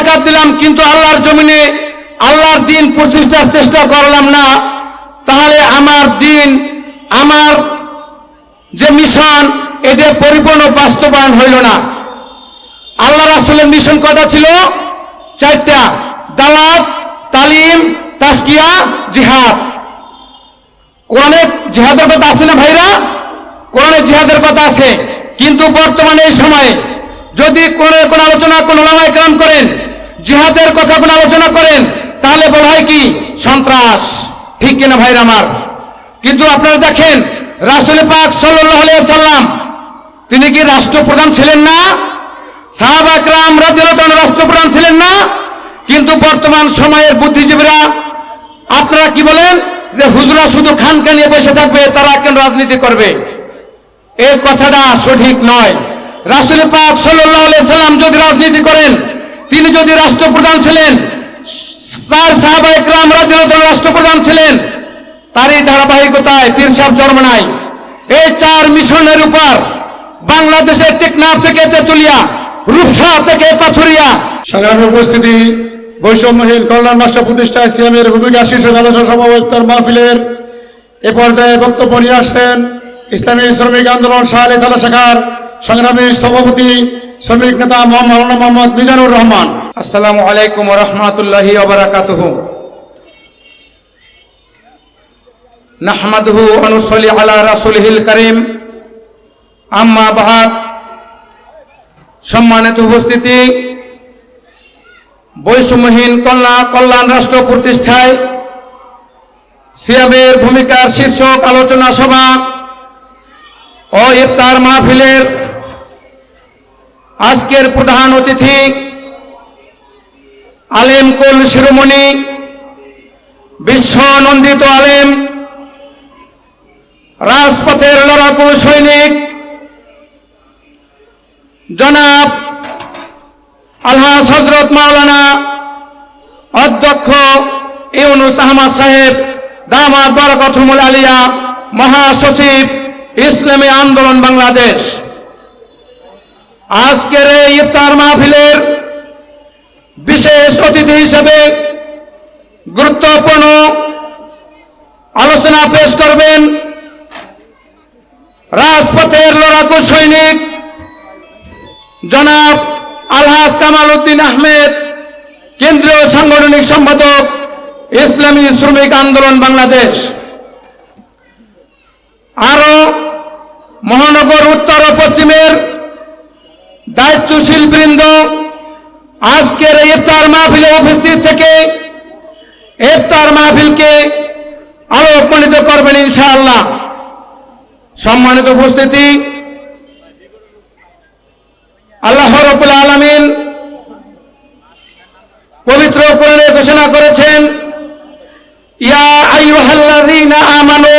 জাকাত দিলাম কিন্তু আল্লাহর জমিনে আল্লাহর দিন প্রতিষ্ঠার চেষ্টা করলাম না, তাহলে আমার দিন, আমার যে মিশন, এটা পরিপূর্ণ বাস্তবায়ন হইল না। আল্লাহ রাসূলের মিশন কয়টা ছিল? 4টা। দাওয়াত, তালিম, তাজকিয়া, জিহাদ। কোরআনে জিহাদের কথা আছে না ভাইরা? কোরআনে জিহাদের কথা আছে, কিন্তু বর্তমানে এই সময়ে যদি কোরআনের কোন আলোচনা কোন ওলামায়ে কেরাম করেন, জিহাদের কথা কোন আলোচনা করেন, তাহলে বলা হয় কি? সন্ত্রাস। ঠিক কিনা ভাইরা আমার? কিন্তু আপনারা দেখেন রাসূল পাক সাল্লাল্লাহু আলাইহি ওয়াসাল্লাম তিনি কি রাষ্ট্রপ্রধান ছিলেন না? সাহাবা کرام রাদিয়াল্লাহু আনহু রাষ্ট্রপ্রধান ছিলেন না? কিন্তু বর্তমান সময়ের বুদ্ধিজীবীরা আপনারা কি বলেন যে হুজুরা শুধু খানকা নিয়ে বসে থাকবে, তারা কেন রাজনীতি করবে? এই কথাটা সঠিক নয়। রাসূল পাক সাল্লাল্লাহু আলাইহি ওয়াসাল্লাম যদি রাজনীতি করেন, তিনি যদি রাষ্ট্রপ্রধান ছিলেন, তার সাহাবা کرام রাদিয়াল্লাহু আনহু রাষ্ট্রপ্রধান ছিলেন, তারই ধারাবাহিকতায় পীর সাহেব চরমনাই এই 4 মিশনের উপর বাংলাদেশের টেকনাফ থেকে তেতুলিয়া, রূপসা থেকে পাথুরিয়া সংগ্রামী উপস্থিতি, বৈষম্যহীন কল্যাণ রাষ্ট্র প্রতিষ্ঠায় সিএমের ভূমিকা শীর্ষক আলোচনা সমাবেশের মাহফিলের এ পর্যায়ে বক্তব্য নিয়ে আসছেন ইসলামী শ্রমিক আন্দোলন শাহ থানা শাখার সংগ্রামী সভাপতি শ্রমিক নেতা মোহাম্মদ মিজানুর রহমান। আসসালামু আলাইকুম ওয়া রাহমাতুল্লাহি ওয়া বারাকাতুহু। নাহমাদুহু ওয়া নুসাল্লি আলা রাসূলিহিল কারীম, আম্মা বা'দ। সম্মানিত উপস্থিতি, বৈষম্যহীন কল্যাণ রাষ্ট্র প্রতিষ্ঠায় সিয়ামের ভূমিকার শীর্ষক আলোচনা সভা ও ইফতার মাহফিলের আজকের প্রধান অতিথি আলেম কুল শিরোমণি, বিশ্ব নন্দিত আলেম, রাজপথের লড়াকু সৈনিক জনাব আলহাজ হযরত মাওলানা অধ্যক্ষ ইউনুস আহমদ সাহেব দামাত বারাকাতুহুল আলিয়া, মহাসচিব ইসলামী আন্দোলন বাংলাদেশ। আজকের এই ইফতার মাহফিলের বিশেষ অতিথি হিসেবে গুরুত্বপূর্ণ আলোচনা পেশ করবেন রাজপথের লড়াকু সৈনিক জনাব আলহাজ কামাল উদ্দিন আহমেদ, কেন্দ্রীয় সাংগঠনিক সম্পাদক ইসলামী শ্রমিক আন্দোলন বাংলাদেশ। আরো মহানগর উত্তর ও পশ্চিমের দায়িত্বশীল বৃন্দ আজকের ইফতার মাহফিলে উপস্থিত থেকে ইফতার মাহফিলকে আলোকমণ্ডিত করবেন ইনশাআল্লাহ। সম্মানিত উপস্থিতি, আল্লাহ রাব্বুল আলামিন পবিত্র কোরআনে ঘোষণা করেছেন, ইয়া আইয়ুহাল্লাযীনা আমানু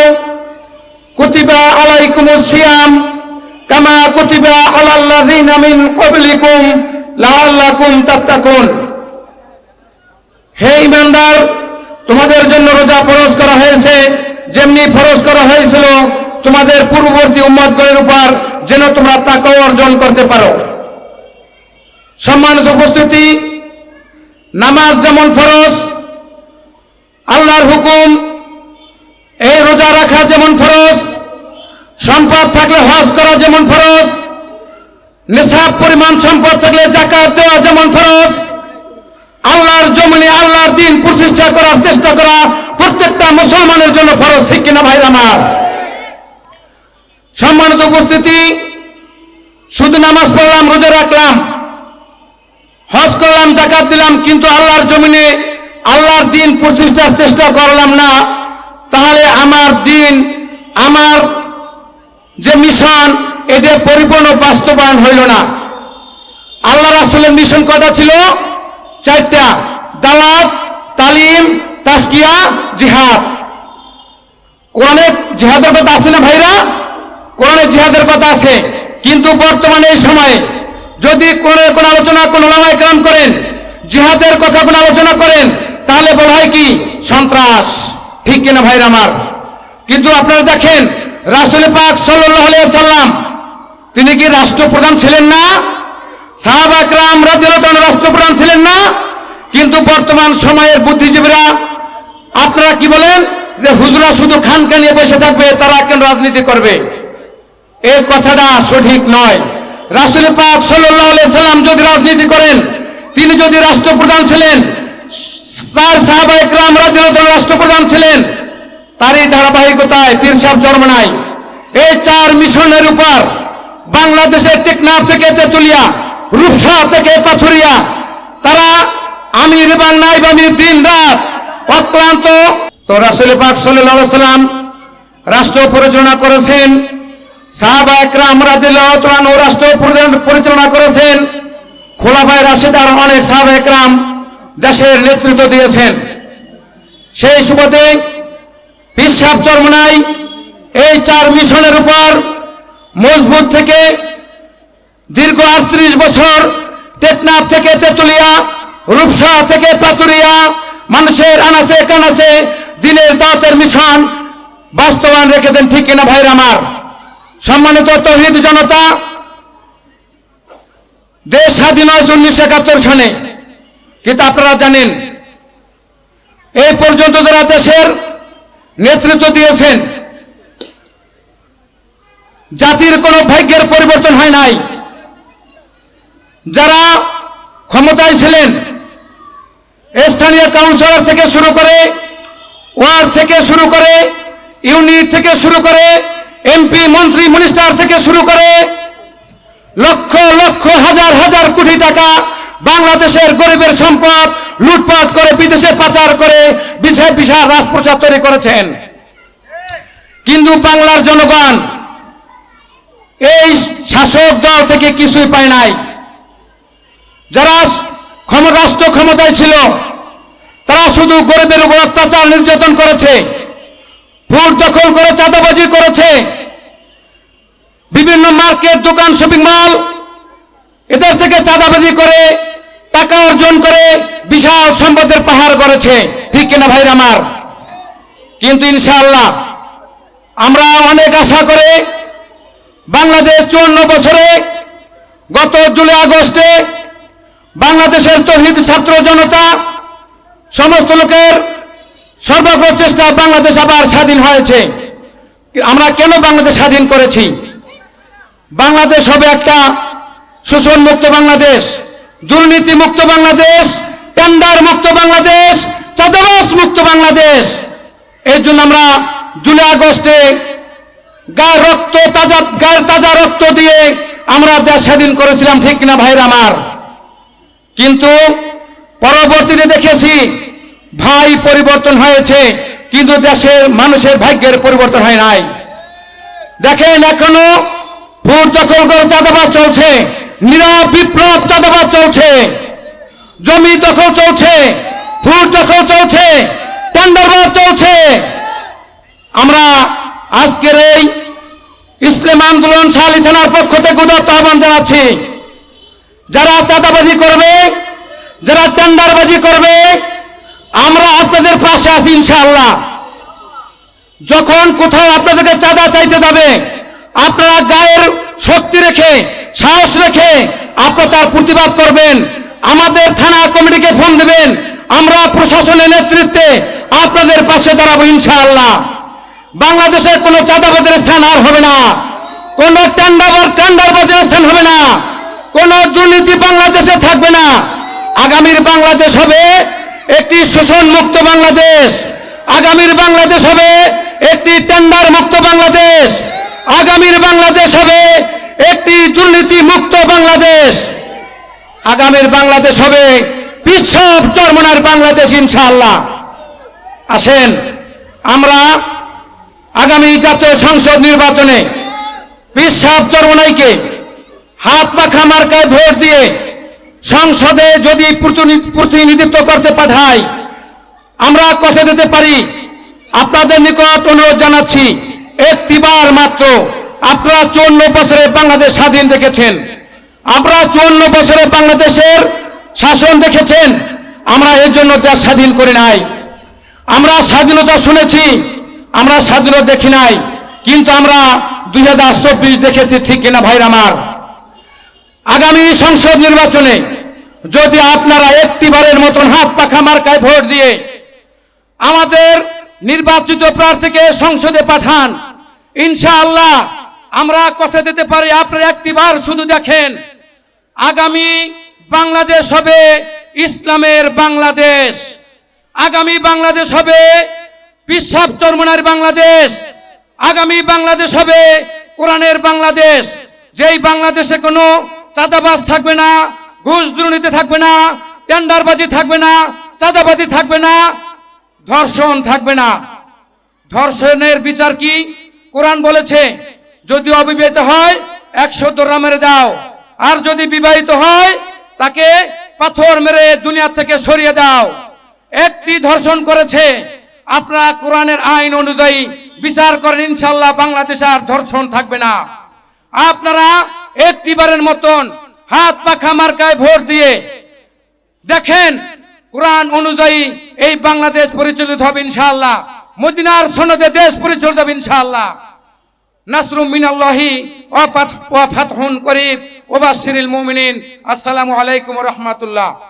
কুতিবা আলাইকুমুস সিয়াম কামা কুতিবা আলাল্লাযীনা মিন ক্বাবলিকুম লাআল্লাকুম তাত্তাকুন। হে ঈমানদার, তোমাদের জন্য রোজা ফরজ করা হয়েছে, যেমনি ফরজ করা হয়েছিল তোমাদের পূর্ববর্তী উম্মতগণের উপর, যেন তোমরা তাকওয়া অর্জন করতে পারো। সম্মানিত উপস্থিতি, নামাজ যেমন ফরজ, আল্লাহর হুকুম, এই রোজা রাখা যেমন ফরজ, সম্পদ থাকলে হজ করা যেমন ফরজ, নিসাব পরিমাণ সম্পদ থাকলে যাকাত দেওয়া যেমন ফরজ, আল্লাহর জমিনে আল্লাহর দিন প্রতিষ্ঠা করার চেষ্টা করা প্রত্যেকটা মুসলমানের জন্য ফরজ। ঠিক কিনা ভাইরা আমার? সম্মানিত উপস্থিতি, শুধু নামাজ পড়লাম, রোজা রাখলাম, হজ করলাম, যাকাত দিলাম, কিন্তু আল্লাহর জমিনে আল্লাহর দিন প্রতিষ্ঠার চেষ্টা করলাম না, তাহলে আমার দিন, আমার যে মিশন, এটা পরিপূর্ণ বাস্তবায়ন হইল না। আল্লাহ রাসূলের মিশন কয়টা ছিল? 4টা। দাওয়াত, তালিম, তাজকিয়া, জিহাদ। কোরআনে জিহাদের কথা আছে না ভাইরা? কোরআনে জিহাদের কথা আছে, কিন্তু বর্তমানে এই সময়ে যদি কোরআনের কোন আলোচনা কোন ওলামায়ে কেরাম করেন, জিহাদের কথা কোন আলোচনা করেন, তাহলে বলা হয় কি? সন্ত্রাস। ঠিক কিনা ভাইরা আমার? কিন্তু আপনারা দেখেন রাসূল পাক সাল্লাল্লাহু আলাইহি ওয়াসাল্লাম তিনি কি রাষ্ট্রপ্রধান ছিলেন না? সাহাবা کرام রাদিয়াল্লাহু আনহু রাষ্ট্রপ্রধান ছিলেন না? কিন্তু বর্তমান সময়ের বুদ্ধিজীবীরা আপনারা কি বলেন যে হুজুরা শুধু খানকা নিয়ে বসে থাকবে, তারা কেন রাজনীতি করবে? এই কথাটা সঠিক নয়। রাসূল পাক সাল্লাল্লাহু আলাইহি সাল্লাম যদি রাজনীতি করেন, তিনি যদি রাষ্ট্রপ্রধান ছিলেন, তার সাহাবায়ে কেরাম রাদিয়াল্লাহু আনহুম রাষ্ট্রপ্রধান ছিলেন, তারই ধারাবাহিকতায় পীর সাহেব চরমনাই এই 4 মিশনের উপর বাংলাদেশের টেকনাফ থেকে তেতুলিয়া, রূপসা থেকে পাথুরিয়া, তারা আমির এবং নায়েব আমির দিন রাত অক্লান্ত। তো রাসূল পাক সাল্লাল্লাহু আলাইহি সাল্লাম রাষ্ট্র পরিচালনা করেছেন, সাহাবায়ে কেরাম রাদিয়াল্লাহু আনহুম রাষ্ট্র পরিচালনা করেছেন, খোলাফায়ে রাশিদার অনেক সাহাবায়ে কেরাম দেশের নেতৃত্ব দিয়েছেন। সেই সুবাদে পীর সাহেব চরমনাই এই 4 মিশনের উপর মজবুত থেকে দীর্ঘ 38 বছর টেকনাফ থেকে তেতুলিয়া, রূপসা থেকে পাতুরিয়া, মানুষের আনাচে কানাচে দিনের দাওয়াতের মিশন বাস্তবায়ন রেখেছেন, ঠিক কিনা ভাইরা আমার? সম্মানিত তৌহিদ জনতা, দেশ স্বাধীন হয় 1971 সনে, কিন্তু আপনারা জানেন এই পর্যন্ত যারা দেশের নেতৃত্ব দিয়েছেন, জাতির কোনো ভাগ্যের পরিবর্তন হয় নাই। যারা ক্ষমতায় ছিলেন, স্থানীয় কাউন্সিলর থেকে শুরু করে, ওয়ার্ড থেকে শুরু করে, ইউনিট থেকে শুরু করে, এমপি মন্ত্রী মিনিস্টার থেকে শুরু করে লক্ষ লক্ষ হাজার হাজার কোটি টাকা বাংলাদেশের গরিবের সম্পদ লুটপাট করে বিদেশে পাচার করে বিশাল বিশাল রাজপ্রাসাদ তৈরি করেছেন। কিন্তু বাংলার জনগণ এই শাসক দল থেকে কিছুই পায় নাই। যারা রাষ্ট্র ক্ষমতায় ছিল, তারা শুধু গরিবের উপর অত্যাচার নির্যাতন করেছে, ভোট দখল করে চাঁদাবাজি করেছে, বিভিন্ন মার্কেট, দোকান, শপিং মল এদের থেকে চাঁদাবাজি করে টাকা অর্জন করে বিশাল সম্পদের পাহাড় করেছে, ঠিক কিনা ভাইরা আমার? কিন্তু ইনশাআল্লাহ আমরা অনেক আশা করে বাংলাদেশ 54 বছরে গত জুলাই আগস্টে বাংলাদেশের তৌহিদ ছাত্র জনতা সমস্ত লোকের সর্বাগ্র চেষ্টা বাংলাদেশ আবার স্বাধীন হয়েছে। আমরা কেন বাংলাদেশ স্বাধীন করেছি? বাংলাদেশ হবে একটা শোষণ মুক্ত বাংলাদেশ, দুর্নীতি মুক্ত বাংলাদেশ, টেন্ডার মুক্ত বাংলাদেশ, চাঁদাবাজ মুক্ত বাংলাদেশ। এই জন্য আমরা জুলাই আগস্টে গায়ের তাজা রক্ত দিয়ে আমরা দেশ স্বাধীন করেছিলাম, ঠিক কিনা ভাইরা আমার? কিন্তু পরবর্তীতে দেখেছি ভাই পরিবর্তন হয়েছে, কিন্তু দেশের মানুষের ভাগ্যের পরিবর্তন হয় নাই। দেখেন এখনো ভোট দখল করে চাঁদাবাজ চলছে, নীরব বিপ্লব চাঁদাবাজ চলছে, জমি দখল চলছে, ভোট দখল চলছে, টেন্ডারবাজ চলছে। আমরা আজকের এই ইসলাম আন্দোলন শালী থানার পক্ষ থেকে উদাত্ত আহ্বান জানাচ্ছি, যারা চাঁদাবাজি করবে, যারা টেন্ডারবাজি করবে, আমরা আপনাদের পাশে আছি ইনশাআল্লাহ। যখন কোথাও আপনাদেরকে চাঁদা চাইতে যাবে, আপনারা গায়ের শক্তি রেখে, সাহস রেখে আপনারা তার প্রতিবাদ করবেন। আমাদের থানা কমিটিকে ফোন দেবেন, আমরা প্রশাসনের নেতৃত্বে আপনাদের পাশে দাঁড়াবো ইনশাআল্লাহ। বাংলাদেশে কোনো চাঁদাবাজের স্থান আর হবে না, কোনো টেন্ডারবাজের স্থান হবে না, কোনো দুর্নীতি বাংলাদেশে থাকবে না। আগামীর বাংলাদেশ হবে একটি শোষণ মুক্ত বাংলাদেশ, আগামীর বাংলাদেশ হবে একটি টেন্ডার মুক্ত বাংলাদেশ, আগামীর বাংলাদেশ হবে একটি দুর্নীতি মুক্ত বাংলাদেশ, আগামীর বাংলাদেশ হবে পীর সাহেব চরমনাইর বাংলাদেশ ইনশাআল্লাহ। আসেন আমরা আগামী জাতীয় সংসদ নির্বাচনে পীর সাহেব চরমনাইকে হাত পাখা মার্কায় ভোট দিয়ে সংসদে যদি প্রতিনিধিত্ব করতে পাঠাই, আমরা কথা দিতে পারি। আপনাদের নিকট অনুরোধ জানাচ্ছি, একটিবার মাত্র আপনারা 54 বছরে বাংলাদেশ স্বাধীন দেখেছেন, আপনারা 54 বছরে বাংলাদেশের শাসন দেখেছেন। আমরা এর জন্য দেশ স্বাধীন করি নাই, আমরা স্বাধীনতা শুনেছি, আমরা স্বাধীনতা দেখি নাই, কিন্তু আমরা 2024 দেখেছি, ঠিক কিনা ভাইরা আমার? আগামী সংসদ নির্বাচনে যদি আপনারা একটিবারের মতন হাত পাখা মার্কায় ভোট দিয়ে আমাদের নির্বাচিত প্রার্থীকে সংসদে পাঠান, ইনশাআল্লাহ আমরা কথা দিতে পারি, আপনারা একটিবার শুধু দেখেন, আগামী বাংলাদেশ হবে ইসলামের বাংলাদেশ, আগামী বাংলাদেশ হবে পিশাব চরমনার বাংলাদেশ, আগামী বাংলাদেশ হবে কোরআনের বাংলাদেশ, যেই বাংলাদেশে কোনো চাঁদাবাজ থাকবে না, ঘুষ দুর্নীতি থাকবে না, টেন্ডারবাজি থাকবে না, চাঁদাবাজি থাকবে না, ধর্ষণ থাকবে না। ধর্ষণের বিচার কি? কোরআন বলেছে যদি অবিবাহিত হয় 100 দড়া মেরে দাও, আর যদি বিবাহিত হয় তাকে পাথর মেরে দুনিয়া থেকে সরিয়ে দাও। একটি ধর্ষণ করেছে, আপনারা কোরআনের আইন অনুযায়ী বিচার করেন, ইনশাআল্লাহ বাংলাদেশে আর ধর্ষণ থাকবে না। আপনারা একটিবারের মতন হাত পাখা মার্কায় ভোট দিয়ে দেখেন, কোরআন অনুযায়ী এই বাংলাদেশ পরিচালিত হবে ইনশাআল্লাহ, মদিনার সনদে দেশ পরিচালিত হবে ইনশাআল্লাহ। নাসরুম মিনাল্লাহি ওয়া ফাতহুন করিব ওয়া বাশশিরিল মুমিনিন। আসসালামু আলাইকুম ওয়া রাহমাতুল্লাহ।